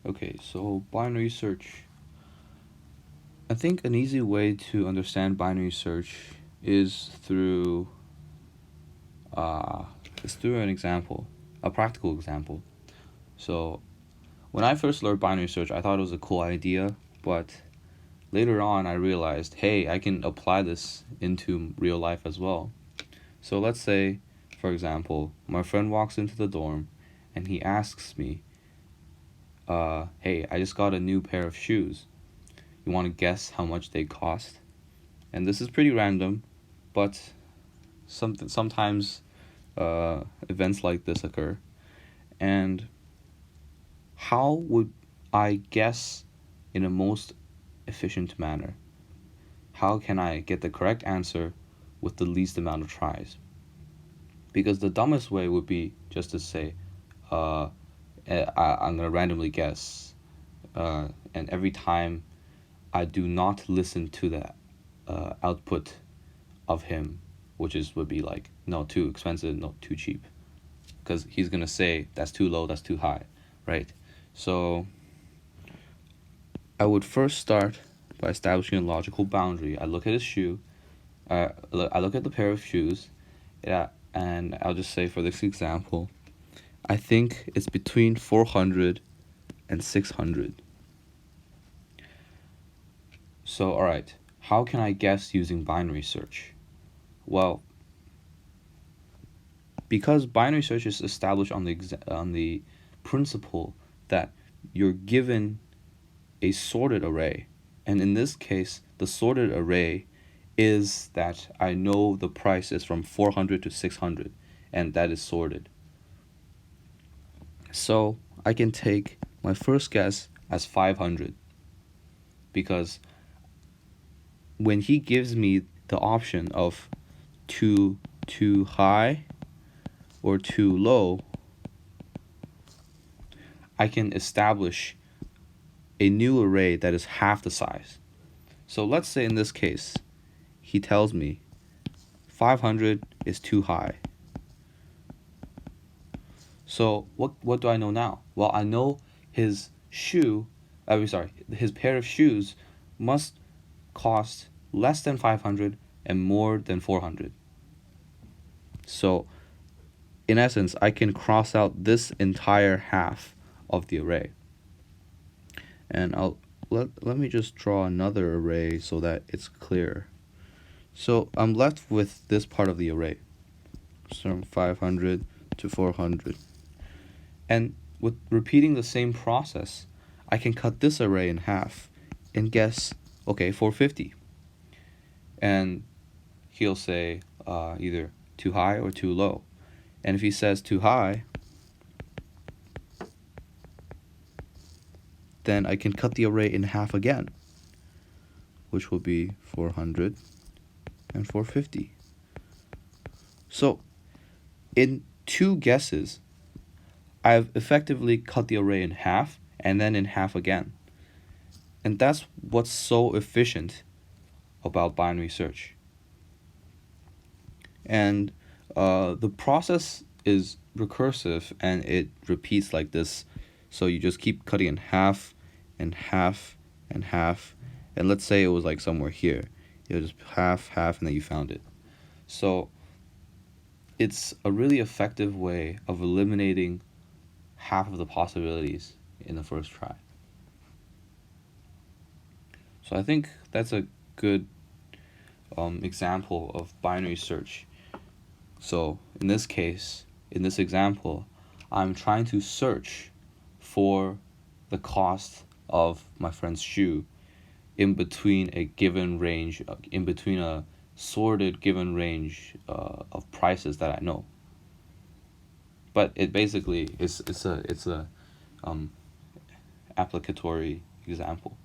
Okay, so binary search. I think an easy way to understand binary search is through uh, an example, a practical example. So when I first learned binary search, I thought it was a cool idea, but later on I realized, hey, I can apply this into real life as well. So let's say, for example, my friend walks into the dorm and he asks me, hey, I just got a new pair of shoes. You want to guess how much they cost? And this is pretty random, but sometimes events like this occur. And how would I guess in a most efficient manner? How can I get the correct answer with the least amount of tries? Because the dumbest way would be just to say, uh, I'm going to randomly guess. And every time I do not listen to the output of him, which would be like, no, too expensive, no, too cheap. Because he's going to say, that's too low, that's too high, right? So I would first start by establishing a logical boundary. I look at his shoe, I look at the pair of shoes, yeah, and I'll just say for this example, I think it's between 400 and 600. So, all right, how can I guess using binary search? Well, because binary search is established on the principle that you're given a sorted array, and in this case, the sorted array is that I know the price is from 400 to 600, and that is sorted. So I can take my first guess as 500, because when he gives me the option of too high or too low, I can establish a new array that is half the size. So let's say in this case, he tells me 500 is too high. So what do I know now? Well, I know his his pair of shoes must cost less than 500 and more than 400. So in essence, I can cross out this entire half of the array. And let me just draw another array so that it's clear. So I'm left with this part of the array, so from 500 to 400. And with repeating the same process, I can cut this array in half and guess, okay, 450. And he'll say either too high or too low. And if he says too high, then I can cut the array in half again, which will be 400 and 450. So in two guesses, I've effectively cut the array in half and then in half again. And that's what's so efficient about binary search. And the process is recursive and it repeats like this. So you just keep cutting in half and half and half. And let's say it was like somewhere here. It was just half, and then you found it. So it's a really effective way of eliminating half of the possibilities in the first try. So I think that's a good example of binary search. So in this case, in this example, I'm trying to search for the cost of my friend's shoe in between a given range, in between a sorted given range of prices that I know. But it basically it's a applicatory example.